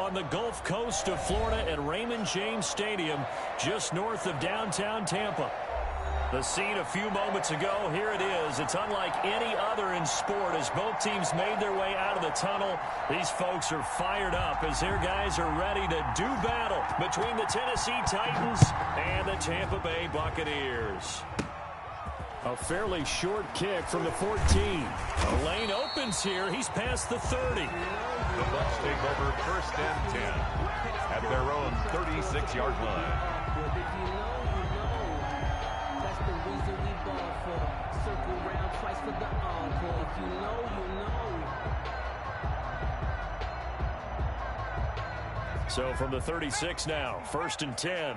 on the Gulf Coast of Florida at Raymond James Stadium, just north of downtown Tampa. The scene a few moments ago, here it is. It's unlike any other in sport as both teams made their way out of the tunnel. These folks are fired up as their guys are ready to do battle between the Tennessee Titans and the Tampa Bay Buccaneers. A fairly short kick from the 14. A lane opens here. He's past the 30. The Bucs take over 1st and 10 at their own 36-yard line. So from the 36 now, 1st and 10.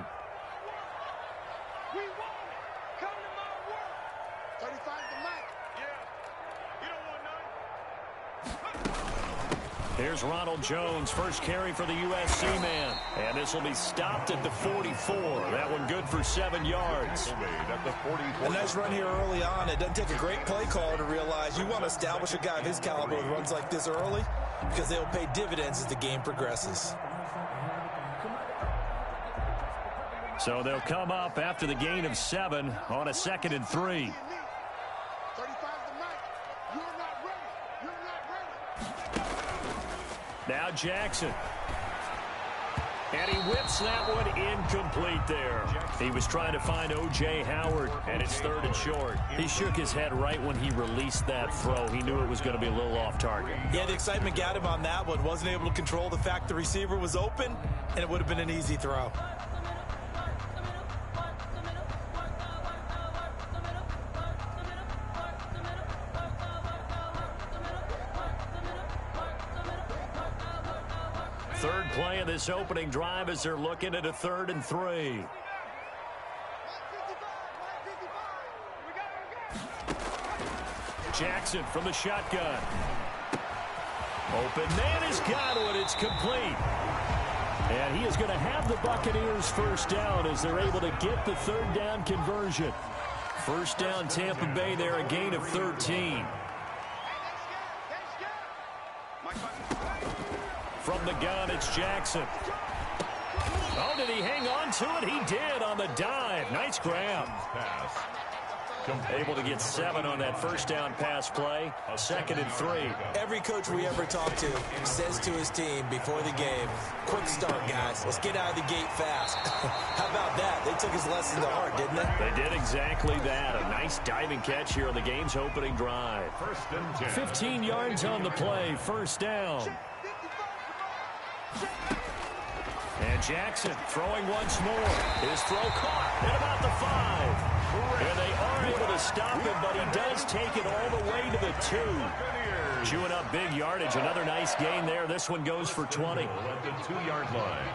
Here's Ronald Jones, first carry for the USC man. And this will be stopped at the 44. That one good for 7 yards. A nice run here early on. It doesn't take a great play caller to realize you want to establish a guy of his caliber with runs like this early because they'll pay dividends as the game progresses. So they'll come up after the gain of 7 on a 2nd and 3. Now Jackson. And he whips that one incomplete there. He was trying to find O.J. Howard, and it's 3rd and short. He shook his head right when he released that throw. He knew it was going to be a little off target. Yeah, the excitement got him on that one. Wasn't able to control the fact the receiver was open, and it would have been an easy throw. Third play of this opening drive as they're looking at a 3rd and 3. Jackson from the shotgun. Open man has got one. It's complete. And he is going to have the Buccaneers first down as they're able to get the 3rd down conversion. First down Tampa Bay there, a gain of 13. From the gun, it's Jackson. Oh, did he hang on to it? He did on the dive. Nice grab. Able to get 7 on that first down pass play. 2nd and 3. Every coach we ever talk to says to his team before the game, quick start, guys. Let's get out of the gate fast. How about that? They took his lesson to heart, didn't they? They did exactly that. A nice diving catch here on the game's opening drive. 15 yards on the play. First down. And Jackson throwing once more. His throw caught at about the 5. And they are able to stop him, but he does take it all the way to the 2. Chewing up big yardage. Another nice gain there. This one goes for 20. At the 2-yard line.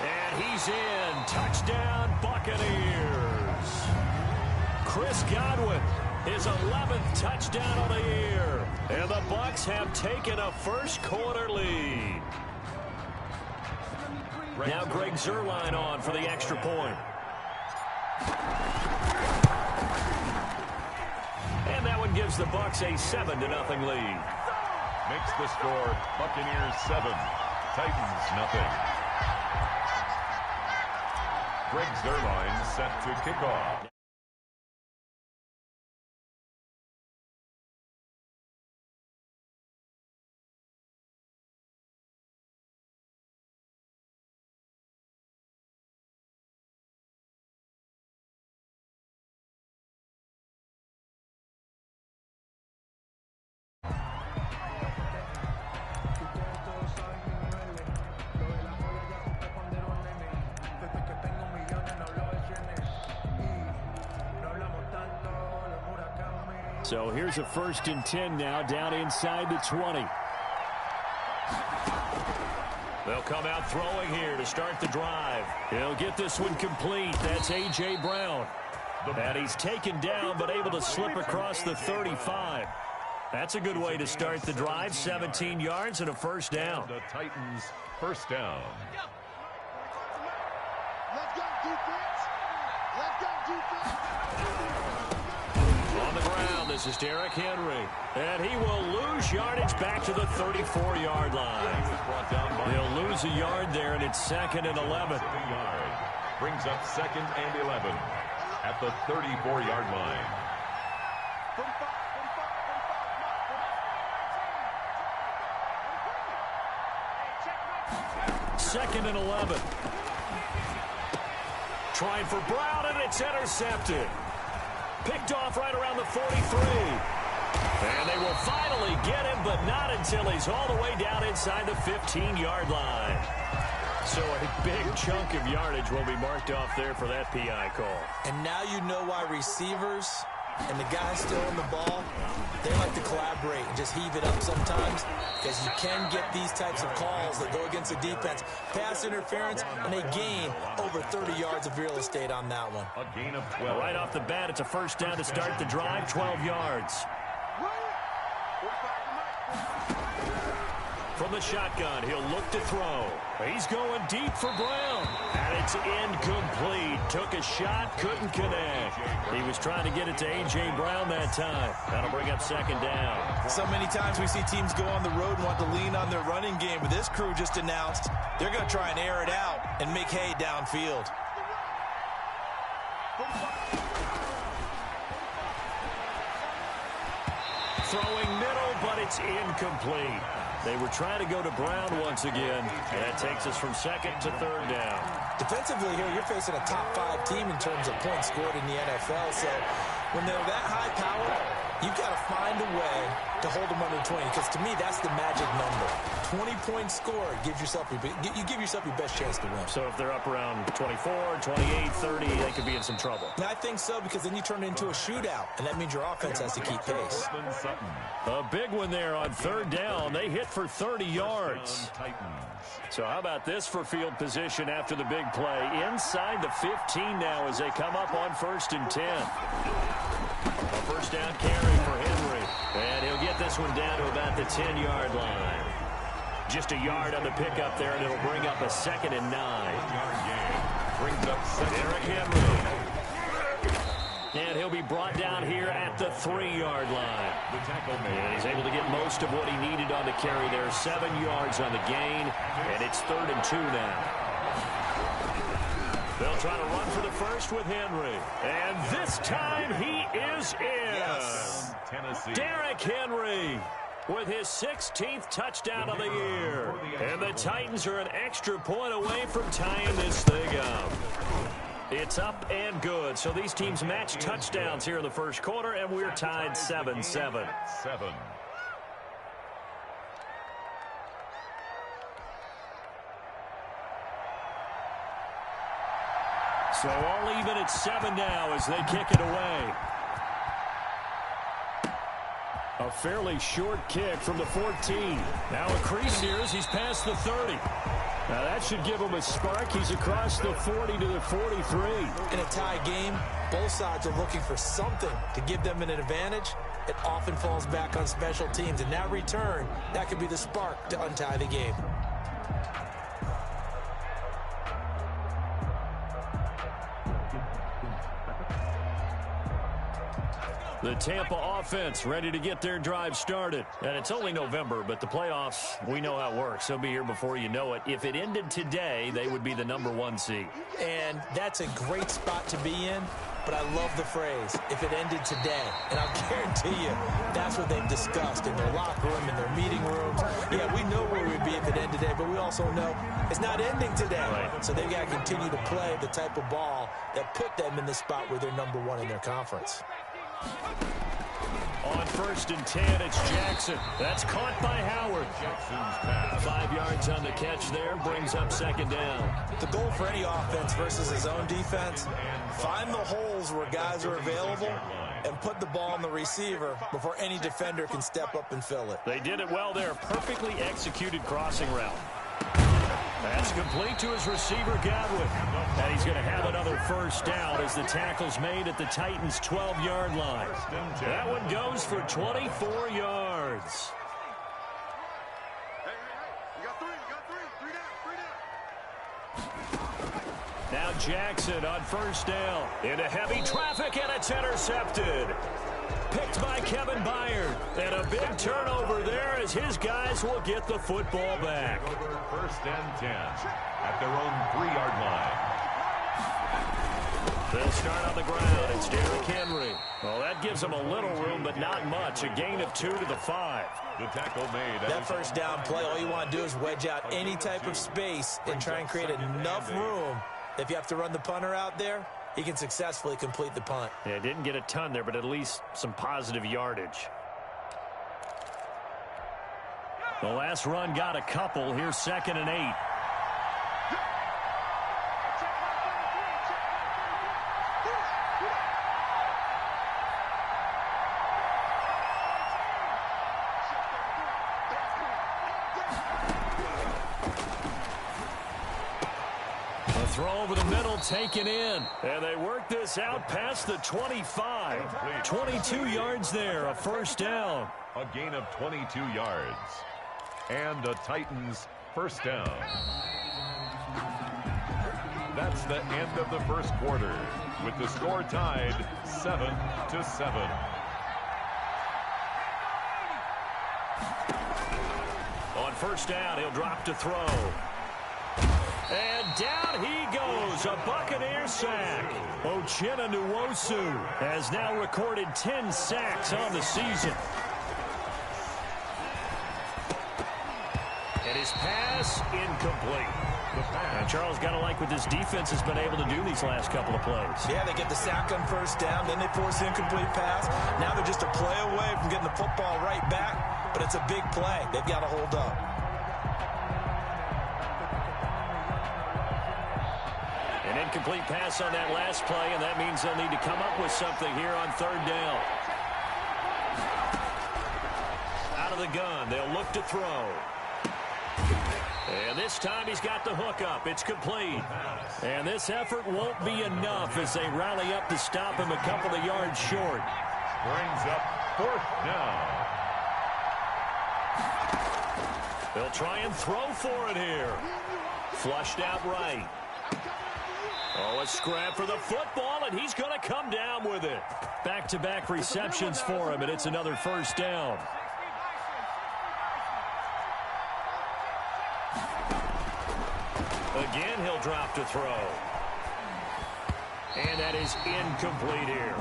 And he's in. Touchdown, Buccaneers. Chris Godwin, his 11th touchdown of the year. And the Bucs have taken a first quarter lead. Now Greg Zuerlein on for the extra point. And that one gives the Bucs a 7-0 lead. Makes the score Buccaneers 7, Titans nothing. Greg Zuerlein set to kick off. So here's a 1st and 10 now, down inside the 20. They'll come out throwing here to start the drive. He'll get this one complete. That's A.J. Brown. And he's taken down, but able to slip across the 35. That's a good way to start the drive. 17 yards and a first down. The Titans first down. Let's go, defense. Let's go, defense. On the ground, this is Derrick Henry. And he will lose yardage back to the 34-yard line. He'll lose a yard there, and it's 2nd and 11. Brings up 2nd and 11 at the 34-yard line. 2nd and 11. Trying for Brown, and it's intercepted. Picked off right around the 43. And they will finally get him, but not until he's all the way down inside the 15-yard line. So a big chunk of yardage will be marked off there for that PI call. And now you know why receivers and the guys still on the ball, they like to collaborate and just heave it up sometimes, because you can get these types of calls that go against the defense. Pass interference, and they gain over 30 yards of real estate on that one. A gain of 12. Right off the bat, it's a first down to start the drive, 12 yards. From the shotgun, he'll look to throw. He's going deep for Brown. And it's incomplete. Took a shot, couldn't connect. He was trying to get it to A.J. Brown that time. That'll bring up 2nd down. So many times we see teams go on the road and want to lean on their running game, but this crew just announced they're going to try and air it out and make hay downfield. Throwing middle, but it's incomplete. They were trying to go to Brown once again, and that takes us from 2nd to 3rd down. Defensively here, you're facing a top 5 team in terms of points scored in the NFL, so when they're that high power, you've got to find a way to hold them under 20, because to me, that's the magic number. 20 points scored gives yourself you give yourself your best chance to win. So if they're up around 24, 28, 30, they could be in some trouble. And I think so, because then you turn it into a shootout, and that means your offense has to keep pace. A big one there on 3rd down. They hit for 30 yards. So how about this for field position after the big play? Inside the 15 now as they come up on 1st and 10. A first down carry for Henry. And he'll get this one down to about the 10-yard line. Just a yard on the pickup there, and it'll bring up a 2nd and 9. Brings up Derrick Henry. And he'll be brought down here at the 3-yard line. And he's able to get most of what he needed on the carry there. 7 yards on the gain, and it's 3rd and 2 now. They'll try to run for the first with Henry. And this time he is in. Yes. Derrick Henry with his 16th touchdown of the year. And the Titans are an extra point away from tying this thing up. It's up and good. So these teams match touchdowns here in the first quarter, and we're tied 7-7. So all even at 7 now as they kick it away. A fairly short kick from the 14. Now a crease here as he's past the 30. Now that should give him a spark. He's across the 40 to the 43. In a tie game, both sides are looking for something to give them an advantage. It often falls back on special teams. And that return, that could be the spark to untie the game. The Tampa offense ready to get their drive started. And it's only November, but the playoffs, we know how it works. They'll be here before you know it. If it ended today, they would be the #1 seed. And that's a great spot to be in, but I love the phrase, if it ended today. And I'll guarantee you, that's what they've discussed in their locker room, in their meeting rooms. Yeah, we know where we'd be if it ended today, but we also know it's not ending today. Right. So they've got to continue to play the type of ball that put them in the spot where they're #1 in their conference. On 1st and 10, it's Jackson. That's caught by Howard. 5 yards on the catch there, brings up 2nd down. The goal for any offense versus his own defense, find the holes where guys are available and put the ball on the receiver before any defender can step up and fill it. They did it well there. Perfectly executed crossing route. That's complete to his receiver, Godwin. And he's going to have another first down as the tackle's made at the Titans' 12-yard line. That one goes for 24 yards. Now Jackson on 1st down. Into heavy traffic, and it's intercepted. picked by Kevin Byard. And a big turnover there as his guys will get the football back. First and 10 at their own 3-yard line. They'll start on the ground. It's Derrick Henry. Well, that gives them a little room, but not much. A gain of 2 to the 5. The tackle made. That first down play, all you want to do is wedge out any type of space and try and create enough room. If you have to run the punter out there, he can successfully complete the punt. Yeah, didn't get a ton there, but at least some positive yardage. The last run got a couple. Here's 2nd and 8. Throw over the middle, taken in. And they work this out past the 25. 22 yards there, a first down. A gain of 22 yards. And the Titans first down. That's the end of the first quarter, with the score tied 7-7. On first down, he'll drop to throw. And down he goes, a Buccaneer sack. Uchenna Nwosu has now recorded 10 sacks on the season. And his pass incomplete. And Charles, got to like what this defense has been able to do these last couple of plays. Yeah, they get the sack on first down, then they force the incomplete pass. Now they're just a play away from getting the football right back, but it's a big play. They've got to hold up. An incomplete pass on that last play, and that means they'll need to come up with something here on third down. Out of the gun, they'll look to throw. And this time he's got the hook up. It's complete. And this effort won't be enough as they rally up to stop him a couple of yards short. Brings up 4th down. They'll try and throw for it here. Flushed out right. Oh, a scrap for the football, and he's going to come down with it. Back-to-back receptions for him, and it's another first down. Again, he'll drop to throw. And that is incomplete here.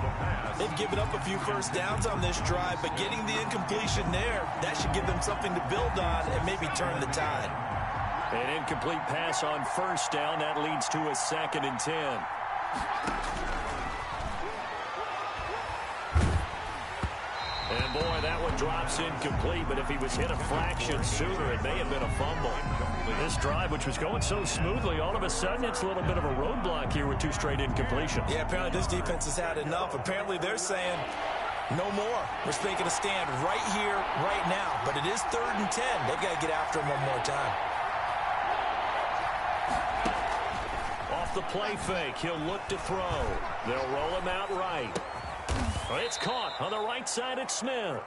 They've given up a few first downs on this drive, but getting the incompletion there, that should give them something to build on and maybe turn the tide. An incomplete pass on first down. That leads to a 2nd and 10. And boy, that one drops incomplete, but if he was hit a fraction sooner, it may have been a fumble. This drive, which was going so smoothly, all of a sudden it's a little bit of a roadblock here with 2 straight incompletions. Yeah, apparently this defense has had enough. Apparently they're saying, no more. We're making a stand right here, right now. But it is 3rd and 10. They've got to get after him one more time. Off the play fake, he'll look to throw. They'll roll him out right. It's caught on the right side at Smith.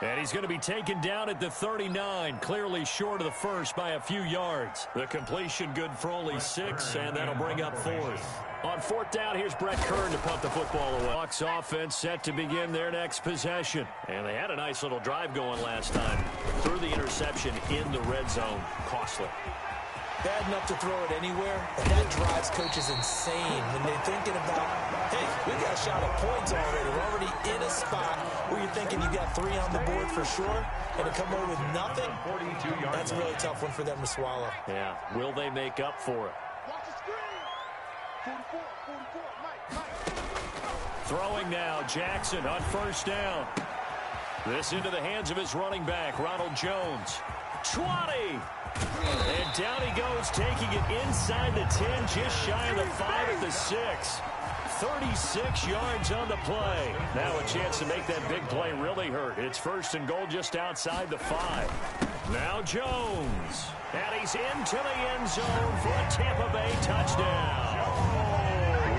And he's going to be taken down at the 39, clearly short of the first by a few yards. The completion good for only 6, and that'll bring up 4th. On 4th down, here's Brett Kern to punt the football away. Bucs offense set to begin their next possession. And they had a nice little drive going last time. Threw the interception in the red zone. Costly. Bad enough to throw it anywhere, and that drives coaches insane when they're thinking about, hey, we got a shot at points already. We're already in a spot where you're thinking you got 3 on the board for sure, and to come away with nothing, that's a really tough one for them to swallow. Yeah, will they make up for it? Throwing now, Jackson on first down. This into the hands of his running back, Ronald Jones. 20! And down he goes, taking it inside the 10, just shy of the 5 at the 6. 36 yards on the play. Now a chance to make that big play really hurt. It's 1st and goal just outside the 5. Now Jones. And he's into the end zone for a Tampa Bay touchdown.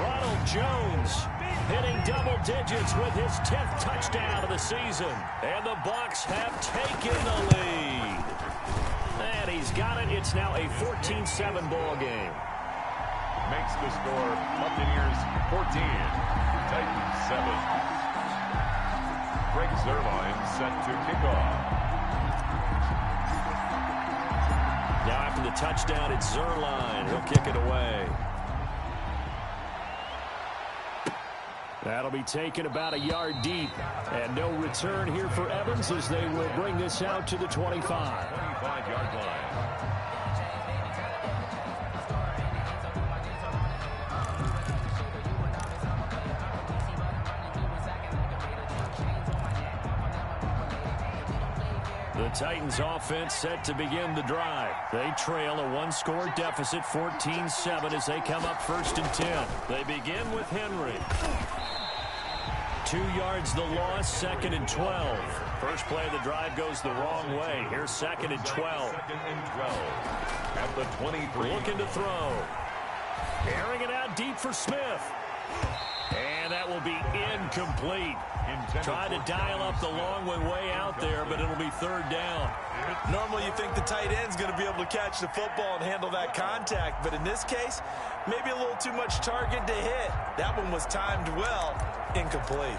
Ronald Jones hitting double digits with his 10th touchdown of the season. And the Bucs have taken the lead. And he's got it. It's now a 14-7 ball game. Makes the score Buccaneers 14, Titans 7. Greg Zuerlein set to kick off. Now after the touchdown, it's Zuerlein. He'll kick it away. That'll be taken about a yard deep. And no return here for Evans as they will bring this out to the 25. 25-yard line. The Titans offense set to begin the drive. They trail a one-score deficit, 14-7, as they come up 1st and 10. They begin with Henry. 2 yards the loss, 2nd and 12. First play of the drive goes the wrong way. Here's 2nd and 12. 2nd and 12. At the 23. Looking to throw. Airing it out deep for Smith. And that will be incomplete. Trying to dial up the long one way out there, but it'll be 3rd down. Normally you think the tight end's going to be able to catch the football and handle that contact, but in this case, maybe a little too much target to hit. That one was timed well, incomplete.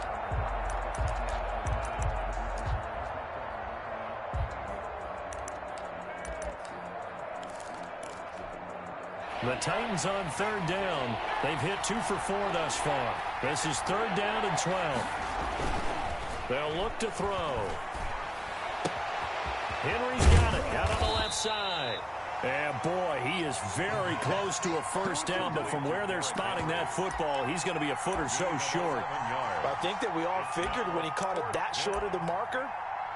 The Titans on 3rd down. They've hit 2 for 4 thus far. This is 3rd down and 12. They'll look to throw. Henry's got it. Out on the left side. And boy, he is very close to a 1st down, but from where they're spotting that football, he's going to be a foot or so short. I think that we all figured when he caught it that short of the marker,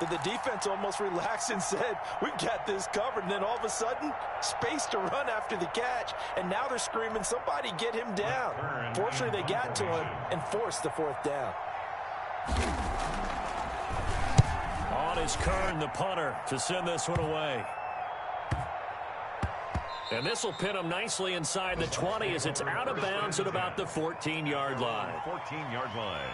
that the defense almost relaxed and said, we've got this covered. And then all of a sudden, space to run after the catch. And now they're screaming, somebody get him down. Fortunately, they got to him and forced the 4th down. On is Kern, the punter, to send this one away. And this will pin him nicely inside the 20 as it's out of bounds at about the 14-yard line. 14-yard line.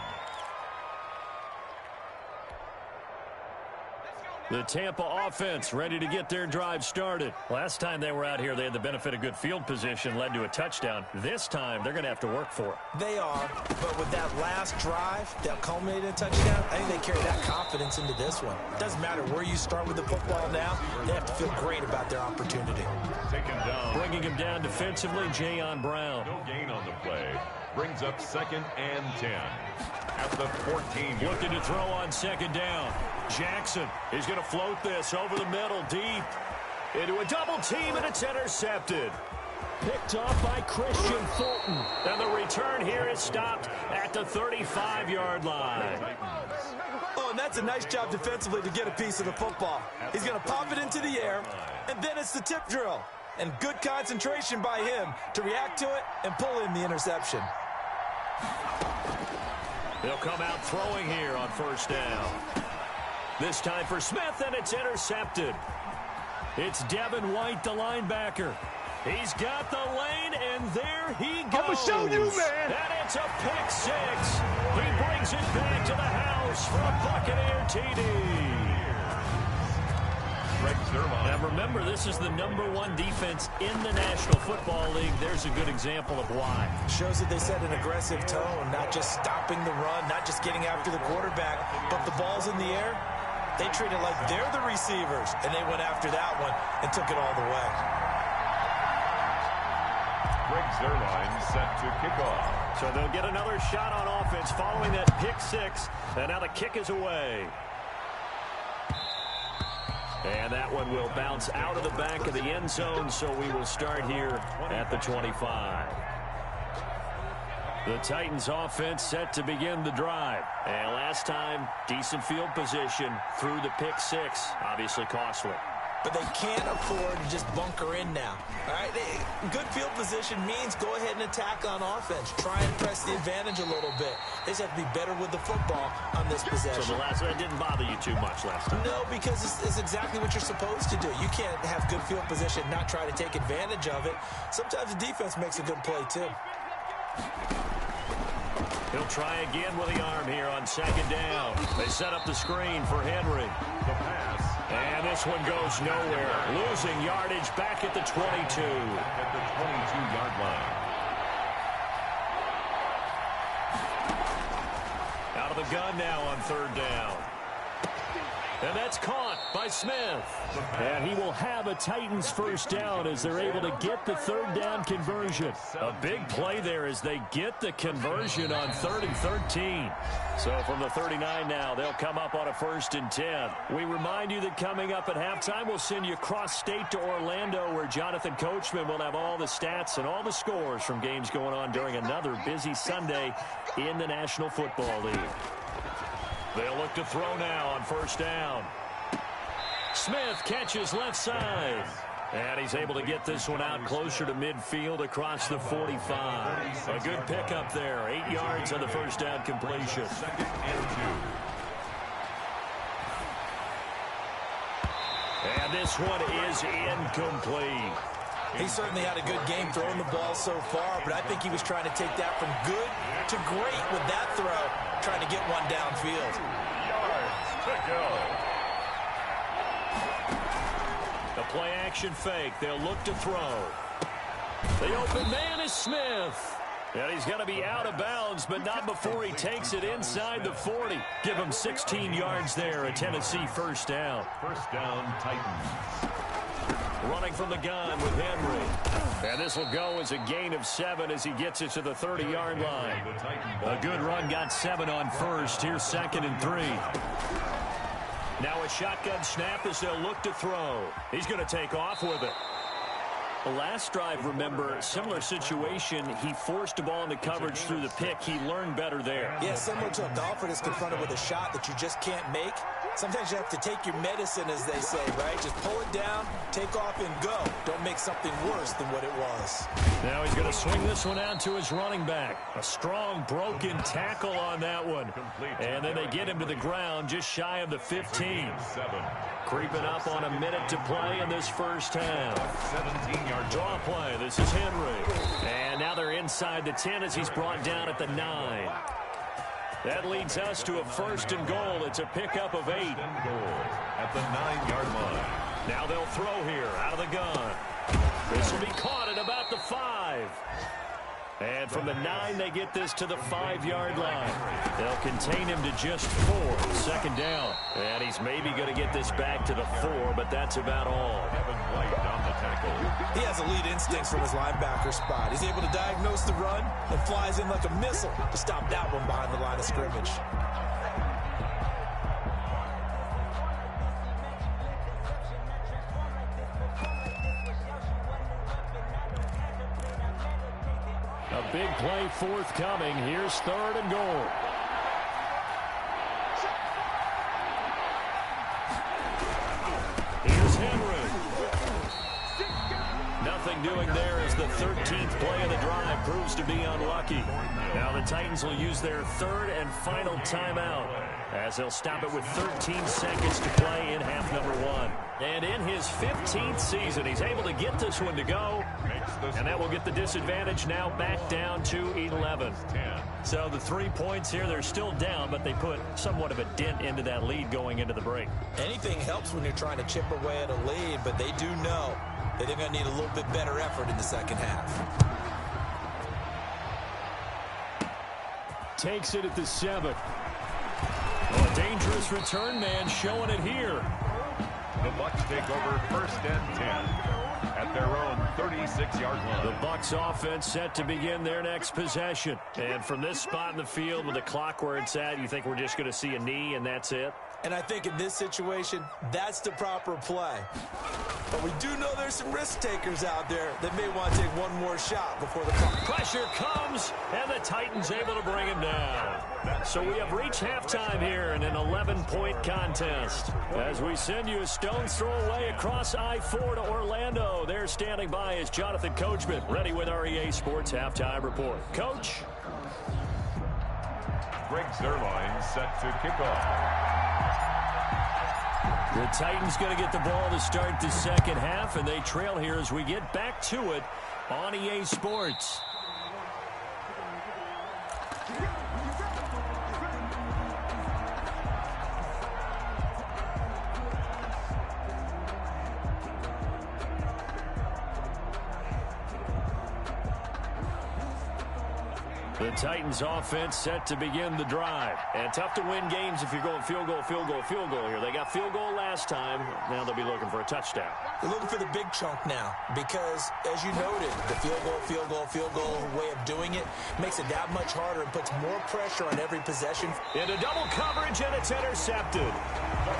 The Tampa offense ready to get their drive started. Last time they were out here, they had the benefit of good field position, led to a touchdown. This time, they're going to have to work for it. They are, but with that last drive that culminated in a touchdown, I think they carry that confidence into this one. It doesn't matter where you start with the football now, they have to feel great about their opportunity. Taken down. Bringing him down defensively, Jayon Brown. No gain on the play. Brings up 2nd and 10. At the 14. Looking to throw on 2nd down. Jackson is going to float this over the middle deep into a double team, and it's intercepted. Picked off by Christian Fulton. And the return here is stopped at the 35-yard line. Oh, and that's a nice job defensively to get a piece of the football. He's going to pop it into the air, and then it's the tip drill. And good concentration by him to react to it and pull in the interception. They'll come out throwing here on 1st down. This time for Smith, and it's intercepted. It's Devin White, the linebacker. He's got the lane, and there he goes. I'm going to show you, man. And it's a pick 6. He brings it back to the house for a Buccaneer TD. Greg Zuerlein. Now remember, this is the #1 defense in the National Football League. There's a good example of why. Shows that they set an aggressive tone, not just stopping the run, not just getting after the quarterback, but the ball's in the air. They treat it like they're the receivers, and they went after that one and took it all the way. Greg Zuerlein set to kick off. So they'll get another shot on offense following that pick 6, and now the kick is away. And that one will bounce out of the back of the end zone, so we will start here at the 25. The Titans offense set to begin the drive. And last time, decent field position through the pick 6, obviously costly. But they can't afford to just bunker in now. All right, good field position means go ahead and attack on offense. Try and press the advantage a little bit. They just have to be better with the football on this possession. So the last one didn't bother you too much last time? No, because it's exactly what you're supposed to do. You can't have good field position and not try to take advantage of it. Sometimes the defense makes a good play, too. He'll try again with the arm here on 2nd down. They set up the screen for Henry. The pass. And this one goes nowhere. Losing yardage back at the 22. At the 22-yard line. Out of the gun now on third down. And that's caught by Smith. And he will have a Titans first down as they're able to get the third down conversion. A big play there as they get the conversion on 3rd and 13. So from the 39 now, they'll come up on a 1st and 10. We remind you that coming up at halftime, we'll send you cross-state to Orlando, where Jonathan Coachman will have all the stats and all the scores from games going on during another busy Sunday in the National Football League. They'll look to throw now on 1st down. Smith catches left side. And he's able to get this one out closer to midfield across the 45. A good pickup there. 8 yards on the 1st down completion. 2nd and 2. And this one is incomplete. He certainly had a good game throwing the ball so far, but I think he was trying to take that from good to great with that throw, trying to get one downfield. Yards to go. The play action fake. They'll look to throw. The open man is Smith. And he's going to be out of bounds, but not before he takes it inside the 40. Give him 16 yards there, a Tennessee first down. First down, Titans. Running from the gun with Henry. And this will go as a gain of 7 as he gets it to the 30-yard line. A good run, got 7 on first. Here's 2nd and 3. Now a shotgun snap as they'll look to throw. He's going to take off with it. The last drive, remember, similar situation. He forced a ball into coverage through the pick. He learned better there. Yeah, similar to a golfer that's confronted with a shot that you just can't make. Sometimes you have to take your medicine, as they say, right? Just pull it down, take off, and go. Don't make something worse than what it was. Now he's going to swing this one out to his running back. A strong broken tackle on that one. And then they get him to the ground just shy of the 15. Creeping up on a minute to play in this first half. 17-yard draw play. This is Henry. And now they're inside the 10 as he's brought down at the 9. That leads us to a 1st and goal. It's a pickup of 8. At the 9-yard line. Now they'll throw here out of the gun. This will be caught at about the 5. And from the 9, they get this to the 5-yard line. They'll contain him to just 4. 2nd down. And he's maybe going to get this back to the 4, but that's about all. On the tackle. He has elite instincts from his linebacker spot. He's able to diagnose the run and flies in like a missile to stop that one behind the line of scrimmage. A big play forthcoming. Here's 3rd and goal. Here's Henry. Nothing doing there as the 13th play of the drive proves to be unlucky. Now the Titans will use their 3rd and final timeout as they'll stop it with 13 seconds to play in half number 1. And in his 15th season, he's able to get this one to go. And that will get the disadvantage now back down to 11. So the 3 points here, they're still down, but they put somewhat of a dent into that lead going into the break. Anything helps when you're trying to chip away at a lead, but they do know that they're going to need a little bit better effort in the second half. Takes it at the 7. Oh, a dangerous return man showing it here. The Bucs take over 1st and 10 at their own 36-yard line. The Bucs offense set to begin their next possession. And from this spot in the field with the clock where it's at, you think we're just going to see a knee and that's it? And I think in this situation, that's the proper play. But we do know there's some risk takers out there that may want to take one more shot before the clock. Pressure comes, and the Titans able to bring him down. So we have reached halftime here in an 11-point contest. As we send you a stone's throw away across I-4 to Orlando. There standing by is Jonathan Coachman, ready with our EA Sports Halftime Report. Coach? Greg Zuerlein set to kick off. The Titans going to get the ball to start the second half, and they trail here as we get back to it on EA Sports. The Titans offense set to begin the drive. And tough to win games if you're going field goal here. They got field goal last time. Now they'll be looking for a touchdown. They're looking for the big chunk now because, as you noted, the field goal way of doing it makes it that much harder and puts more pressure on every possession. Into double coverage, and it's intercepted.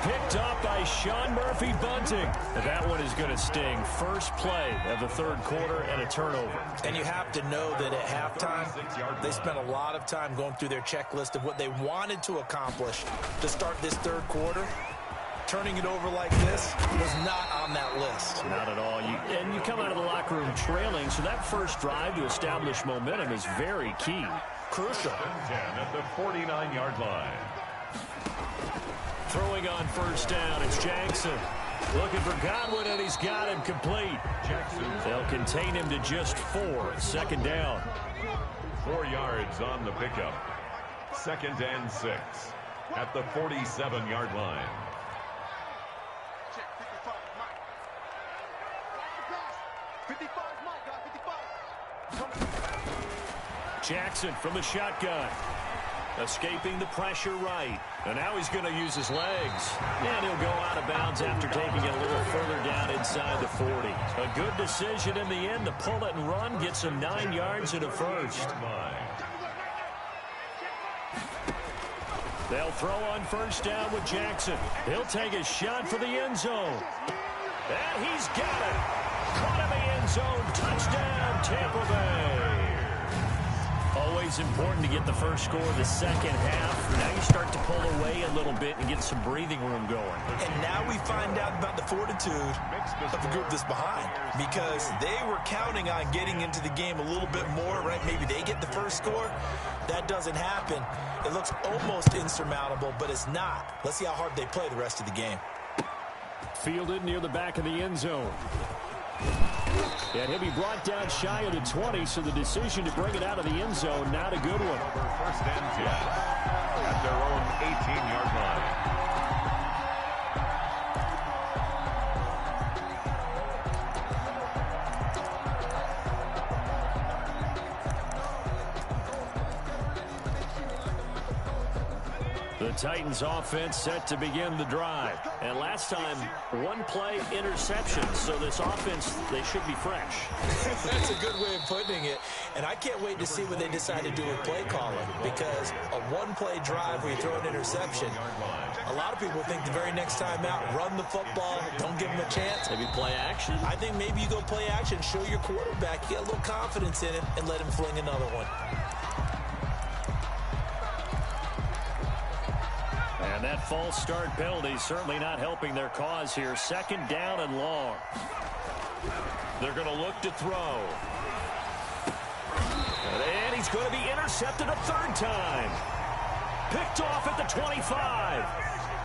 Picked off by Sean Murphy-Bunting. That one is going to sting. First play of the third quarter and a turnover. And you have to know that at halftime, they spent a lot of time going through their checklist of what they wanted to accomplish to start this third quarter. Turning it over like this was not on that list. Not at all. And you come out of the locker room trailing, so that first drive to establish momentum is very key. Crucial. 10 at the 49-yard line. Throwing on first down, it's Jackson. Looking for Godwin, and he's got him complete. They'll contain him to just 4. Second down. 4 yards on the pickup. 2nd and 6 at the 47-yard line. Jackson from the shotgun. Escaping the pressure right. And now he's going to use his legs. And he'll go out of bounds after taking it a little further down inside the 40. A good decision in the end to pull it and run. Get some 9 yards and a first. They'll throw on first down with Jackson. He'll take a shot for the end zone. And he's got it. Caught in the end zone. Touchdown, Tampa Bay. Always important to get the first score of the second half. Now you start to pull away a little bit and get some breathing room going. And now we find out about the fortitude of the group that's behind, because they were counting on getting into the game a little bit more, right? Maybe they get the first score. That doesn't happen. It looks almost insurmountable, but it's not. Let's see how hard they play the rest of the game. Fielded near the back of the end zone. And he'll be brought down shy of the 20, so the decision to bring it out of the end zone, not a good one. First and 10 at their own 18-yard line. The Titans offense set to begin the drive. And last time, 1 play interception. So this offense, they should be fresh. That's a good way of putting it. And I can't wait to see what they decide to do with play calling, because a 1-play drive where you throw an interception, a lot of people think the very next time out, run the football, don't give them a chance. Maybe play action? I think maybe you go play action, show your quarterback, you get a little confidence in him, and let him fling another one. And that false start penalty certainly not helping their cause here. 2nd down and long. They're going to look to throw. And he's going to be intercepted a 3rd time. Picked off at the 25.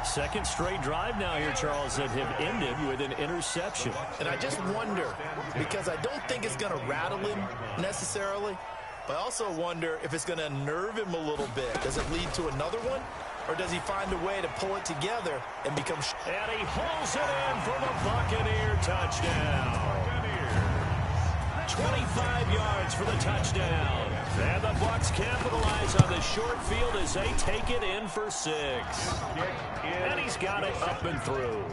2nd straight drive now here, Charles, that have ended with an interception. And I just wonder, because I don't think it's going to rattle him necessarily, but I also wonder if it's going to unnerve him a little bit. Does it lead to another one? Or does he find a way to pull it together and become... And he hauls it in for the Buccaneer touchdown. 25 yards for the touchdown. And the Bucs capitalize on the short field as they take it in for 6. And he's got it up and through.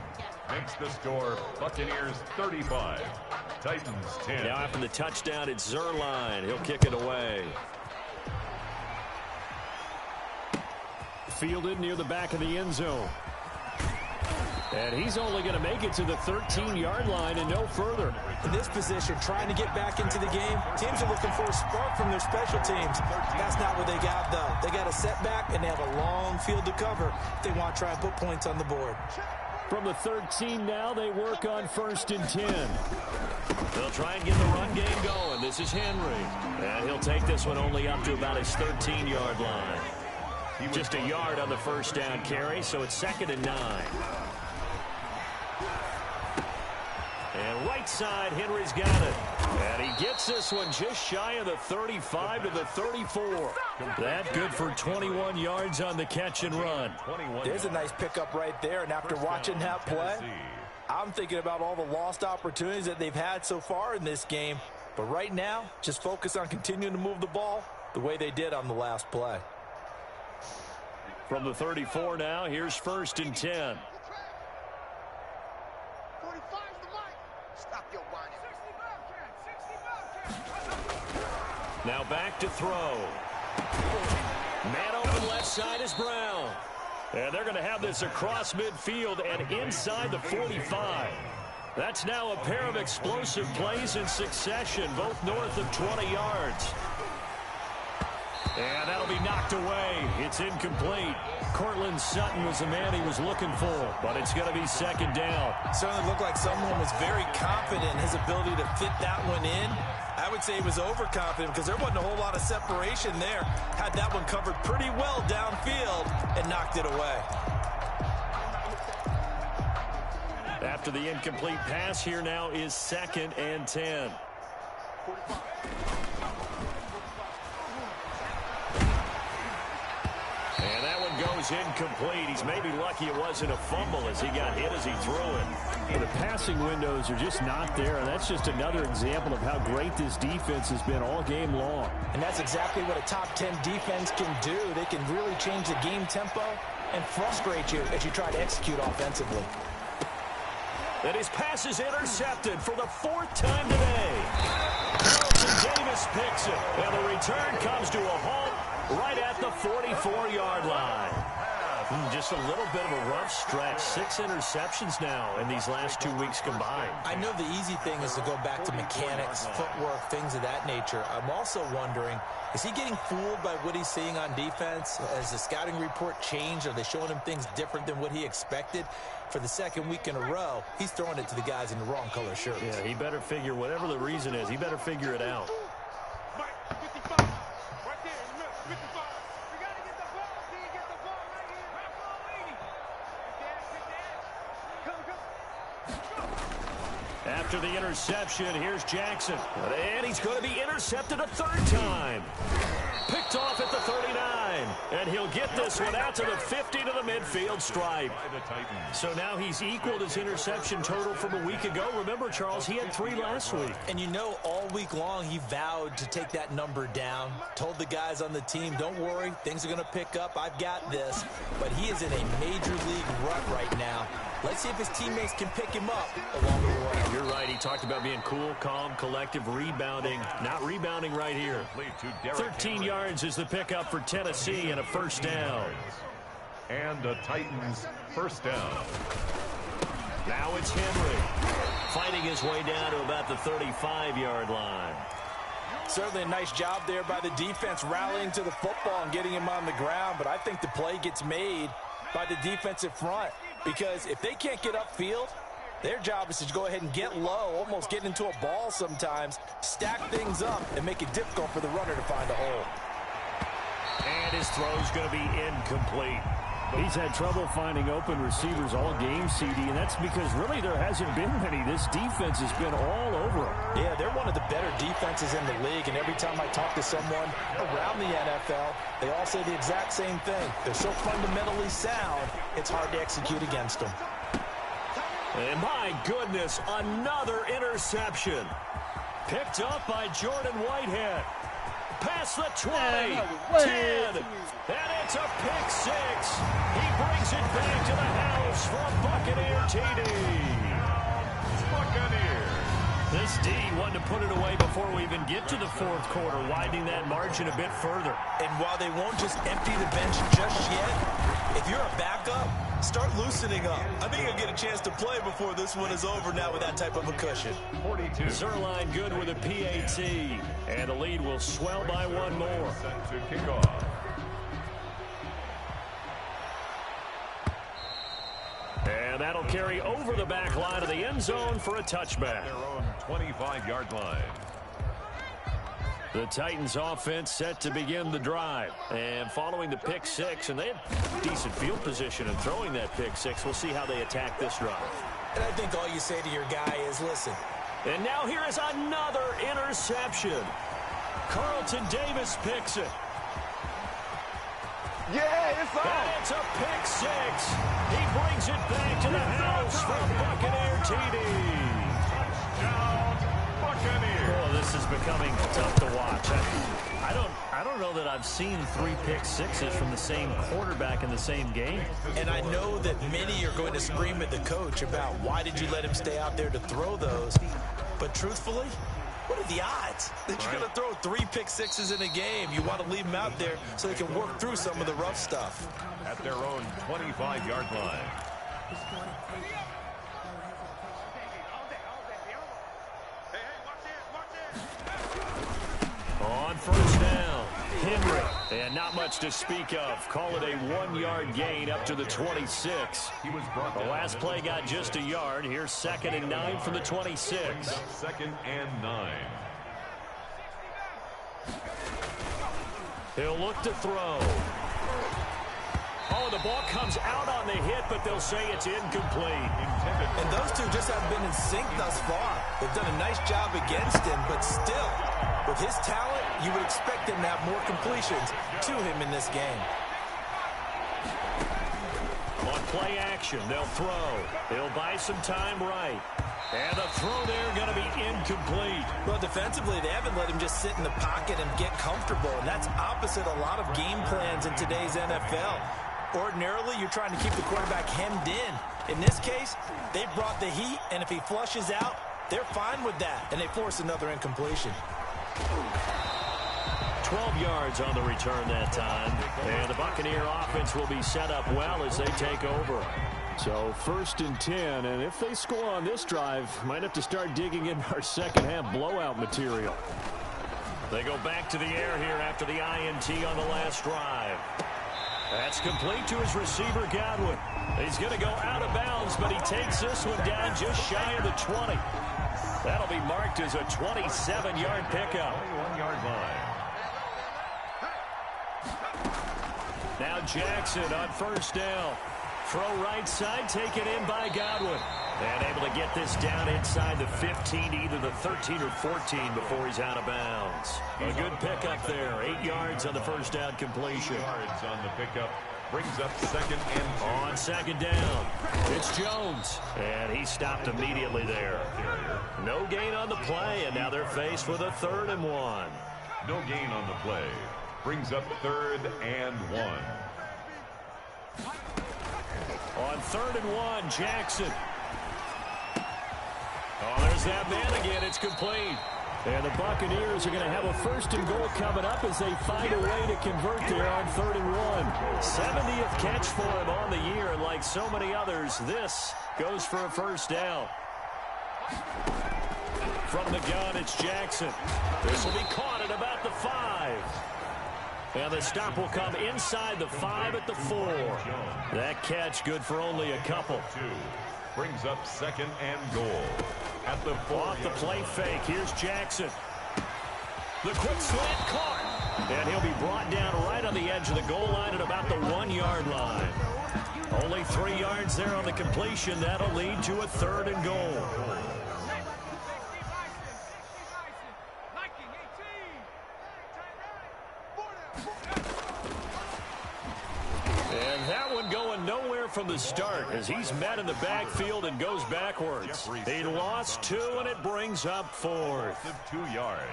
Makes the score Buccaneers 35, Titans 10. Now after the touchdown, it's Zerline. He'll kick it away. Fielded near the back of the end zone. And he's only going to make it to the 13-yard line and no further. In this position, trying to get back into the game, teams are looking for a spark from their special teams. That's not what they got, though. They got a setback, and they have a long field to cover if they want to try and put points on the board. From the 13 now, they work on 1st and 10. They'll try and get the run game going. This is Henry. And he'll take this one only up to about his 13-yard line. Just a yard on the first down carry, so it's 2nd and 9. And right side, Henry's got it. And he gets this one just shy of the 35 to the 34. That good for 21 yards on the catch and run. There's a nice pickup right there, and after watching that play, I'm thinking about all the lost opportunities that they've had so far in this game. But right now, just focus on continuing to move the ball the way they did on the last play. From the 34 now, here's 1st and 10. Now back to throw. Man open left side is Brown. And they're going to have this across midfield and inside the 45. That's now a pair of explosive plays in succession, both north of 20 yards. And that'll be knocked away. It's incomplete. Cortland Sutton was the man he was looking for, but it's going to be 2nd down. Certainly looked like someone was very confident in his ability to fit that one in. I would say he was overconfident because there wasn't a whole lot of separation there. Had that one covered pretty well downfield and knocked it away. After the incomplete pass, here now is 2nd and 10. And that one goes incomplete. He's maybe lucky it wasn't a fumble as he got hit as he threw it. The passing windows are just not there, and that's just another example of how great this defense has been all game long. And that's exactly what a top 10 defense can do. They can really change the game tempo and frustrate you as you try to execute offensively. And his pass is intercepted for the 4th time today. Carlton Davis picks it, and the return comes to a halt right at the 44-yard line. Just a little bit of a rough stretch. 6 interceptions now in these last 2 weeks combined. I know the easy thing is to go back to mechanics, footwork, things of that nature. I'm also wondering, is he getting fooled by what he's seeing on defense? Has the scouting report changed? Are they showing him things different than what he expected? For the 2nd week in a row, he's throwing it to the guys in the wrong color shirts. Yeah, he better figure, whatever the reason is, he better figure it out. After the interception, here's Jackson. And he's going to be intercepted a 3rd time. Picked off at the 39. And he'll get this one out to the 50 to the midfield stripe. So now he's equaled his interception total from a week ago. Remember, Charles, he had 3 last week. And you know, all week long, he vowed to take that number down. Told the guys on the team, don't worry, things are going to pick up. I've got this. But he is in a major league rut right now. Let's see if his teammates can pick him up along the way. You're right. He talked about being cool, calm, collective, rebounding. Not rebounding right here. 13 yards is the pickup for Tennessee and a 1st down. And the Titans 1st down. Now it's Henry fighting his way down to about the 35-yard line. Certainly a nice job there by the defense rallying to the football and getting him on the ground. But I think the play gets made by the defensive front. Because if they can't get upfield, their job is to go ahead and get low, almost get into a ball sometimes, stack things up, and make it difficult for the runner to find a hole. And his throw's going to be incomplete. He's had trouble finding open receivers all game, CD, and that's because really there hasn't been many. This defense has been all over him. Yeah, they're one of the better defenses in the league, and every time I talk to someone around the NFL, they all say the exact same thing. They're so fundamentally sound, it's hard to execute against them. And my goodness, another interception. Picked up by Jordan Whitehead. Past the 20, 10, and it's a pick 6. He brings it back to the house for a Buccaneer TD. Buccaneer. This D wanted to put it away before we even get to the 4th quarter, widening that margin a bit further. And while they won't just empty the bench just yet, if you're a backup, start loosening up. I think you'll get a chance to play before this one is over now with that type of a cushion. 42. Zerline good with a PAT, and the lead will swell by 1 more. Set to kick off. And that'll carry over the back line of the end zone for a touchback. Their own 25-yard line. The Titans offense set to begin the drive. And following the pick 6, and they had decent field position in throwing that pick 6. We'll see how they attack this drive. And I think all you say to your guy is, listen. And now here is another interception. Carlton Davis picks it. Yeah, it's on. And it's a pick 6. He brings it back to the house for a Buccaneer TD. Touchdown, Buccaneers. Oh, this has becoming tough to watch. I don't know that I've seen 3 pick sixes from the same quarterback in the same game. And I know that many are going to scream at the coach about why did you let him stay out there to throw those. But truthfully, what are the odds that you're going to throw 3 pick sixes in a game? You want to leave them out there so they can work through some of the rough stuff. At their own 25-yard line. On first down, Henry, and not much to speak of. Call it a 1-yard gain up to the 26. He was brought The down. last play got just a yard. Here's 2nd and 9 from the 26. 2nd and 9. He'll look to throw. Oh, the ball comes out on the hit, but they'll say it's incomplete. And those two just haven't been in sync thus far. They've done a nice job against him, but still, with his talent, you would expect him to have more completions to him in this game. On play action, they'll throw. They'll buy some time right. And the throw there going to be incomplete. Well, defensively, they haven't let him just sit in the pocket and get comfortable, and that's opposite a lot of game plans in today's NFL. Ordinarily, you're trying to keep the quarterback hemmed in. In this case, they brought the heat, and if he flushes out, they're fine with that, and they force another incompletion. 12 yards on the return that time. And the Buccaneer offense will be set up well as they take over. So 1st and 10, and if they score on this drive, might have to start digging in our second-half blowout material. They go back to the air here after the INT on the last drive. That's complete to his receiver, Godwin. He's going to go out of bounds, but he takes this one down just shy of the 20. That'll be marked as a 27-yard pickup. 21-yard line. Now Jackson on first down. Throw right side, taken in by Godwin. And able to get this down inside the 15, either the 13 or 14 before he's out of bounds. A good pickup there. 8 yards on the first down completion. 8 yards on the pickup. Brings up 2nd and 2. On 2nd down, it's Jones. And he stopped immediately there. No gain on the play, and now they're faced with a 3rd and 1. No gain on the play. Brings up 3rd and 1. On 3rd and 1, Jackson. Oh, there's that man again. It's complete. And the Buccaneers are going to have a 1st and goal coming up as they find a way to convert there on 3rd and 1. 70th catch for him on the year, and like so many others, this goes for a 1st down. From the gun, it's Jackson. This will be caught at about the 5. And the stop will come inside the 5 at the 4. That catch good for only a couple. 2. Brings up 2nd and goal. At the 4. Off the play fake, here's Jackson. The quick slant caught. And he'll be brought down right on the edge of the goal line at about the 1-yard line. Only 3 yards there on the completion. That'll lead to a 3rd and goal. And that one going nowhere from the start as he's met in the backfield and goes backwards. He lost 2, and it brings up 4th. 2 yards.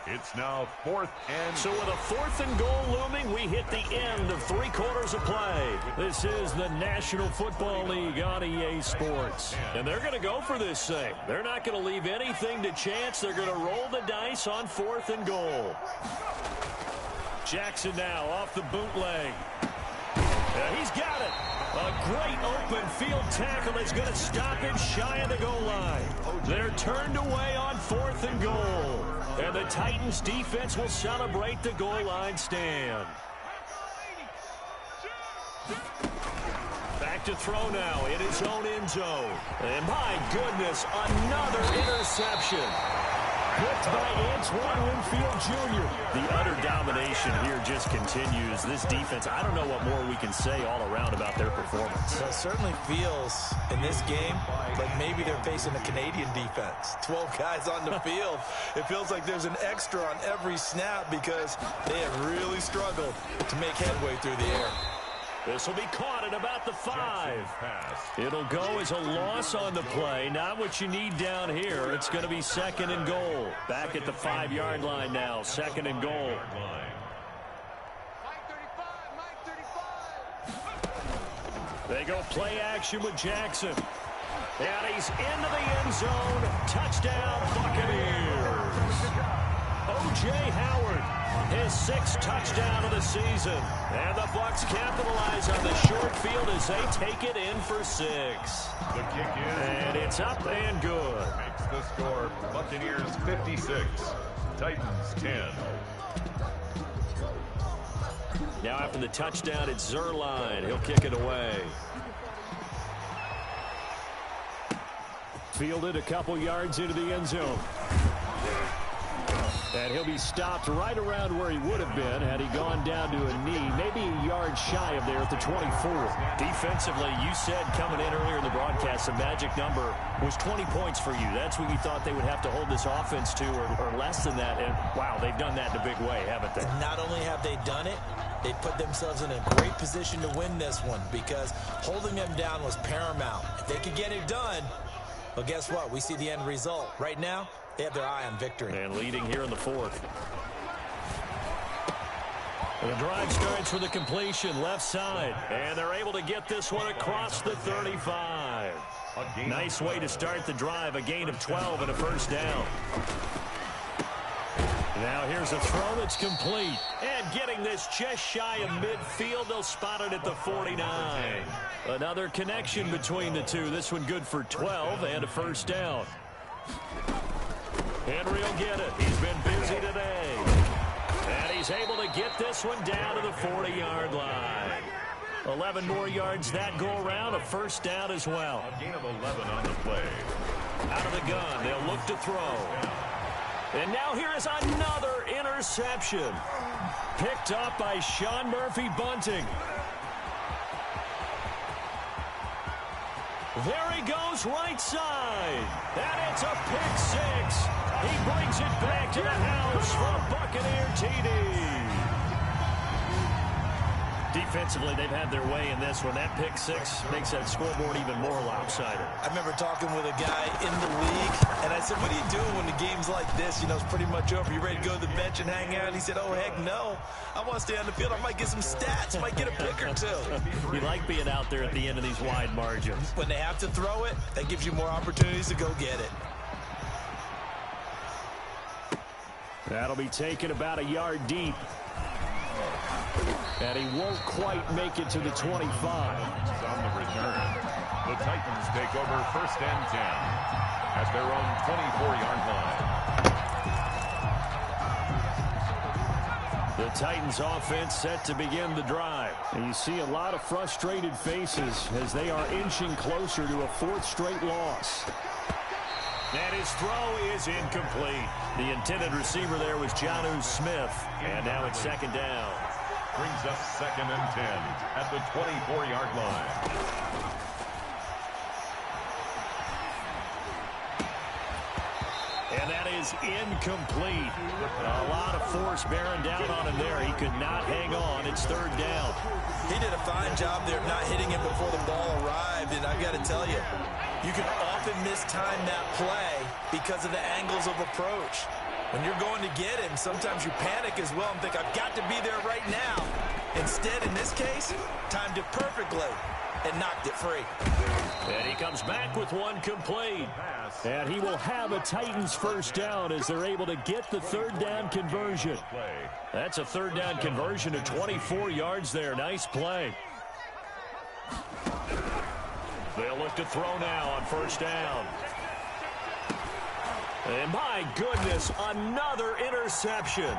It's now 4th and... So with a 4th and goal looming, we hit the end of 3 quarters of play. This is the National Football League on EA Sports. And they're going to go for this thing. They're not going to leave anything to chance. They're going to roll the dice on 4th and goal. Jackson now off the bootleg. He's got it. A great open field tackle that's going to stop him shy of the goal line. They're turned away on 4th and goal. And the Titans defense will celebrate the goal line stand. Back to throw now in his own end zone. And my goodness, another interception. Picked by Antoine Winfield Jr. The utter domination here just continues. This defense, I don't know what more we can say all around about their performance. Well, it certainly feels in this game like maybe they're facing a Canadian defense. 12 guys on the field. It feels like there's an extra on every snap because they have really struggled to make headway through the air. This will be caught at about the 5. It'll go as a loss on the play. Not what you need down here. It's going to be 2nd and goal. Back at the 5-yard line now. 2nd and goal. They go play action with Jackson. And he's into the end zone. Touchdown, Buccaneers. O.J. Howard, his 6th touchdown of the season. And the Bucs capitalize on the short field as they take it in for 6. The kick is. And it's up and good. Makes the score Buccaneers 56, Titans 10. Now after the touchdown, it's Zerline. He'll kick it away. Fielded a couple yards into the end zone. And he'll be stopped right around where he would have been had he gone down to a knee, maybe a yard shy of there at the 24. Defensively, you said coming in earlier in the broadcast, the magic number was 20 points for you. That's what you thought they would have to hold this offense to, or less than that. And, wow, they've done that in a big way, haven't they? Not only have they done it, they put themselves in a great position to win this one because holding them down was paramount. If they could get it done, well, guess what? We see the end result. Right now, they have their eye on victory. And leading here in the 4th. The drive starts with a completion left side. And they're able to get this one across the 35. Nice way to start the drive. A gain of 12 and a first down. Now here's a throw that's complete. And getting this just shy of midfield. They'll spot it at the 49. Another connection between the two. This one good for 12 and a first down. Henry will get it. He's been busy today. And he's able to get this one down to the 40-yard line. 11 more yards that go around. A first down as well. A gain of 11 on the play. Out of the gun. They'll look to throw. And now here is another interception. Picked up by Sean Murphy-Bunting. There he goes right side. And it's a pick 6. He brings it back to the house for a Buccaneer TD. Defensively, they've had their way in this one. That pick 6 makes that scoreboard even more lopsided. I remember talking with a guy in the league, and I said, what are you doing when the game's like this? You know, it's pretty much over. You ready to go to the bench and hang out? And he said, oh, heck no. I want to stay on the field. I might get some stats. Might get a pick or two. You like being out there at the end of these wide margins. When they have to throw it, that gives you more opportunities to go get it. That'll be taken about a yard deep. And he won't quite make it to the 25. On the return, the Titans take over 1st and 10 at their own 24-yard line. The Titans offense set to begin the drive. And you see a lot of frustrated faces as they are inching closer to a 4th straight loss. And his throw is incomplete. The intended receiver there was Jonnu Smith. And now it's 2nd down. Brings us 2nd and 10 at the 24-yard line. And that is incomplete. A lot of force bearing down on him there. He could not hang on. It's 3rd down. He did a fine job there of not hitting it before the ball arrived. And I've got to tell you, you can often mistime that play because of the angles of approach. When you're going to get him, sometimes you panic as well and think, I've got to be there right now. Instead, in this case, timed it perfectly and knocked it free. And he comes back with one complete. And he will have a Titans first down as they're able to get the 3rd down conversion. That's a 3rd down conversion of 24 yards there. Nice play. They'll look to throw now on 1st down. And my goodness, another interception.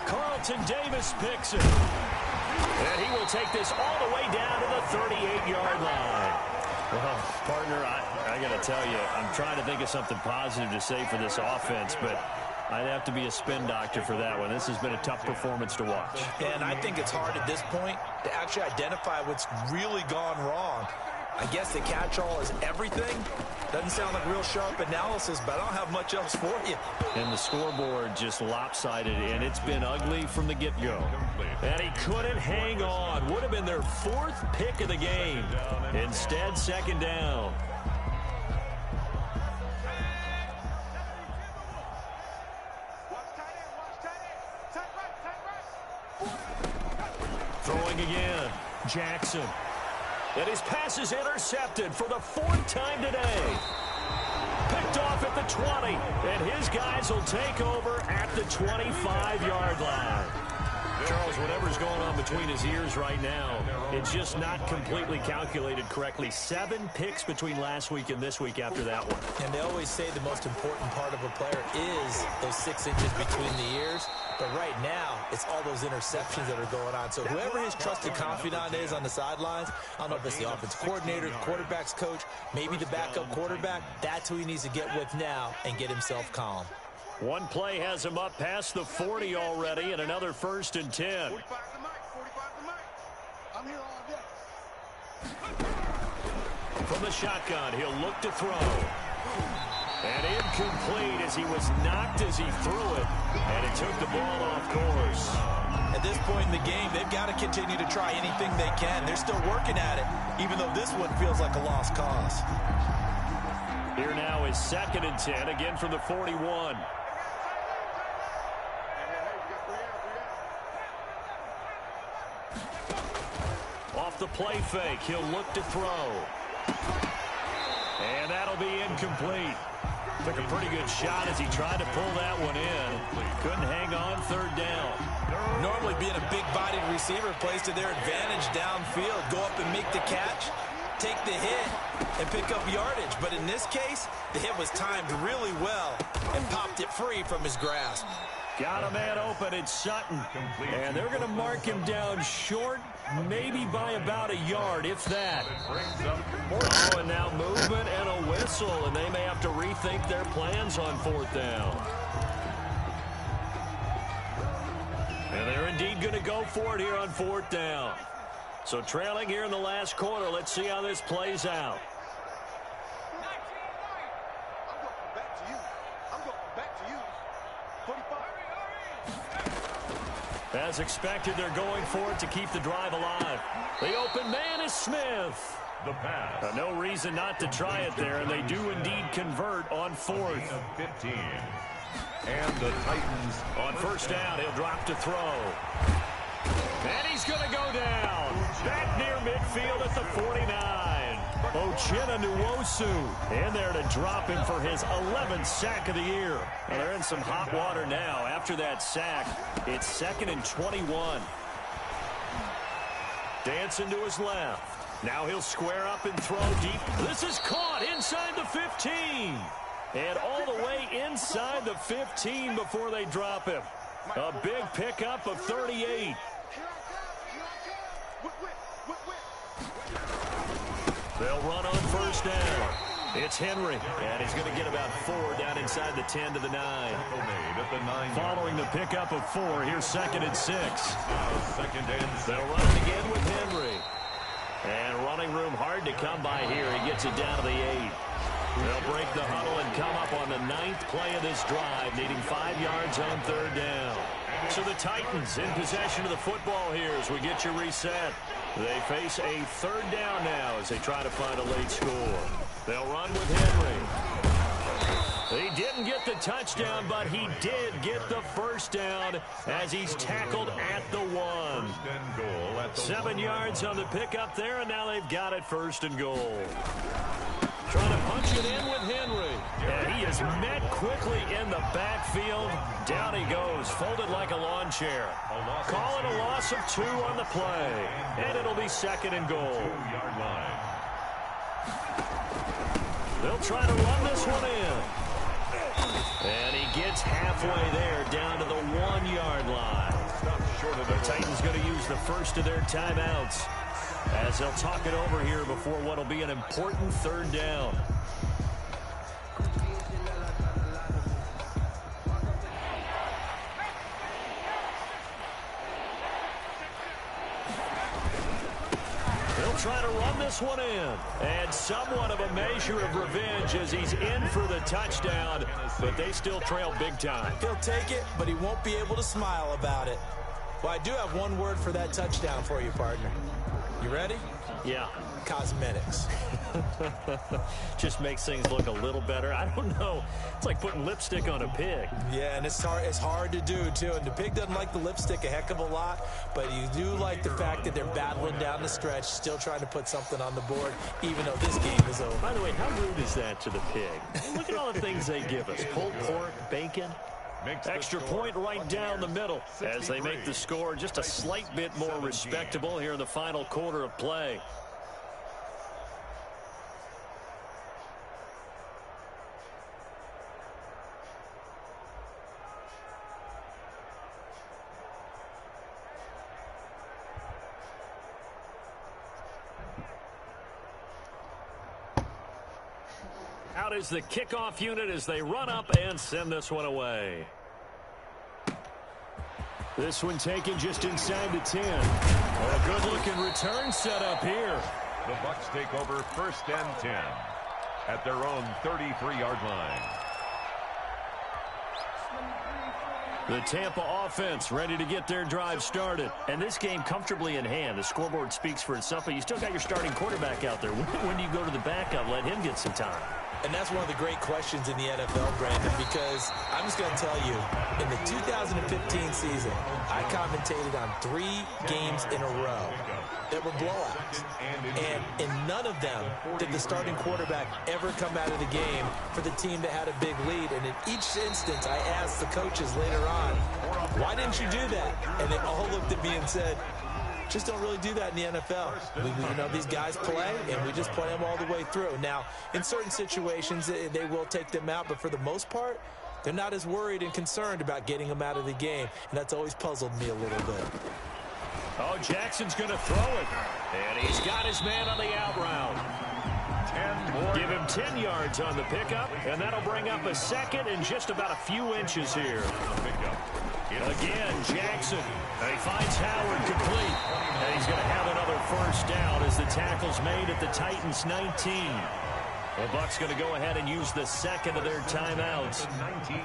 Carlton Davis picks it. And he will take this all the way down to the 38-yard line. Well, partner, I got to tell you, I'm trying to think of something positive to say for this offense, but I'd have to be a spin doctor for that one. This has been a tough performance to watch. And I think it's hard at this point to actually identify what's really gone wrong. I guess the catch-all is everything. Doesn't sound like real sharp analysis, but I don't have much else for you. And the scoreboard just lopsided, and it's been ugly from the get-go. And he couldn't hang on. Would have been their 4th pick of the game. Instead, 2nd down. Throwing again. Jackson. And his pass is intercepted for the 4th time today. Picked off at the 20. And his guys will take over at the 25-yard line. Charles, whatever's going on between his ears right now, it's just not completely calculated correctly. 7 picks between last week and this week after that one. And they always say the most important part of a player is those 6 inches between the ears. But right now, it's all those interceptions that are going on. So whoever his trusted confidant is on the sidelines, I don't know if it's the offensive coordinator, the quarterback's coach, maybe the backup quarterback, that's who he needs to get with now and get himself calm. One play has him up past the 40 already, and another 1st and 10. From the shotgun, he'll look to throw. And incomplete as he was knocked as he threw it, and it took the ball off course. At this point in the game, they've got to continue to try anything they can. They're still working at it, even though this one feels like a lost cause. Here now is 2nd and 10, again from the 41. Off the play fake, he'll look to throw. And that'll be incomplete. Took a pretty good shot as he tried to pull that one in. Couldn't hang on, 3rd down. Normally being a big-bodied receiver plays to their advantage downfield. Go up and make the catch, take the hit, and pick up yardage. But in this case, the hit was timed really well and popped it free from his grasp. Got a man open, it's Sutton. And they're going to mark him down short, maybe by about a yard, if that. Oh, and now movement and a whistle, and they may have to rethink their plans on 4th down. And they're indeed going to go for it here on 4th down. So trailing here in the last quarter, let's see how this plays out. As expected, they're going for it to keep the drive alive. The open man is Smith. The pass. No reason not to try it there, and they do indeed convert on 4th. 15. And the Titans on 1st down, he'll drop to throw. And he's going to go down. Back near midfield at the 49. Uchenna Nwosu in there to drop him for his 11th sack of the year. Well, they're in some hot water now. After that sack, it's 2nd and 21. Dancing to his left. Now he'll square up and throw deep. This is caught inside the 15. And all the way inside the 15 before they drop him. A big pickup of 38. They'll run on 1st down. It's Henry, and he's going to get about 4 down inside the 10 to the 9. Following the pickup of 4, here's 2nd and 6. They'll run it again with Henry. And running room hard to come by here. He gets it down to the 8. They'll break the huddle and come up on the 9th play of this drive, needing 5 yards on 3rd down. So the Titans in possession of the football here as we get you reset. They face a 3rd down now as they try to find a late score. They'll run with Henry. He didn't get the touchdown, but he did get the 1st down as he's tackled at the 1. 7 yards on the pickup there, and now they've got it 1st and goal. Trying to punch it in with Henry. And he is met quickly in the backfield. Down he goes, folded like a lawn chair. Calling a loss of 2 on the play. And it'll be 2nd and goal. They'll try to run this one in. And he gets halfway there, down to the 1-yard line. The Titans going to use the first of their timeouts as they'll talk it over here before what will be an important 3rd down. They'll trying to run this one in. And somewhat of a measure of revenge as he's in for the touchdown, but they still trail big time. He'll take it, but he won't be able to smile about it. Well, I do have one word for that touchdown for you, partner. You ready? Yeah. Cosmetics. Just makes things look a little better. I don't know. It's like putting lipstick on a pig. Yeah, and it's hard to do, too. And the pig doesn't like the lipstick a heck of a lot, but you do like the fact that they're battling down the stretch, still trying to put something on the board, even though this game is over. By the way, how rude is that to the pig? Look at all the things they give us. Pulled pork, bacon. Extra point right down the middle as they make the score just a slight bit more respectable here in the final quarter of play. Out is the kickoff unit as they run up and send this one away. This one taken just inside the 10. A good-looking return set up here. The Bucs take over 1st and 10 at their own 33-yard line. The Tampa offense ready to get their drive started. And this game comfortably in hand. The scoreboard speaks for itself, but you still got your starting quarterback out there. When do you go to the backup? Let him get some time. And that's one of the great questions in the NFL, Brandon, because I'm just going to tell you, in the 2015 season, I commentated on 3 games in a row that were blowouts. And in none of them did the starting quarterback ever come out of the game for the team that had a big lead. And in each instance, I asked the coaches later on, why didn't you do that? And they all looked at me and said, just don't really do that in the NFL. You know, these guys play, and we just play them all the way through. Now, in certain situations, they will take them out, but for the most part, they're not as worried and concerned about getting them out of the game, and that's always puzzled me a little bit. Oh, Jackson's going to throw it, and he's got his man on the out route. Give him 10 yards on the pickup, and that'll bring up a second and just about a few inches here. Again, Jackson. He finds Howard complete. And he's going to have another first down as the tackle's made at the Titans' 19. The Bucs going to go ahead and use the second of their timeouts.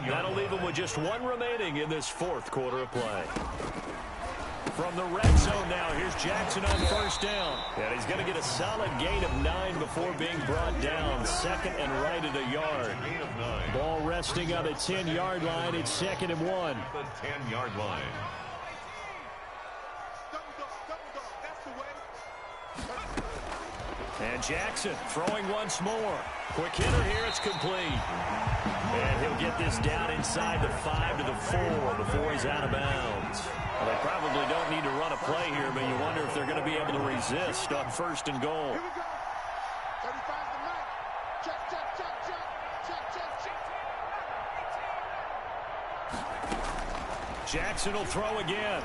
That'll leave them with just 1 remaining in this 4th quarter of play. From the red zone now, here's Jackson on first down. And he's going to get a solid gain of 9 before being brought down. 2nd and right at a yard. Ball resting on the 10-yard line. It's 2nd and 1. The 10-yard line. And Jackson throwing once more. Quick hitter here, it's complete. And he'll get this down inside the 5 to the 4 before he's out of bounds. Well, they probably don't need to run a play here, but you wonder if they're going to be able to resist on 1st and goal. Jackson will throw again.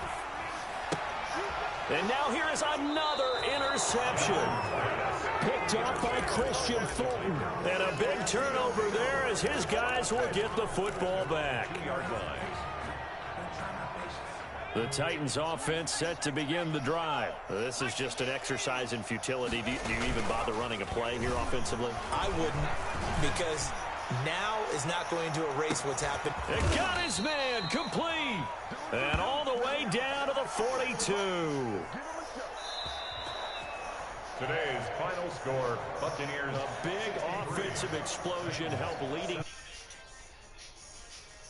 And now here is another interception. Picked off by Christian Fulton. And a big turnover there as his guys will get the football back. The Titans offense set to begin the drive. This is just an exercise in futility. Do you even bother running a play here offensively? I wouldn't, because now is not going to erase what's happened. It got his man complete. And all the way down to the 42. Today's final score, Buccaneers. A big offensive explosion helped leading.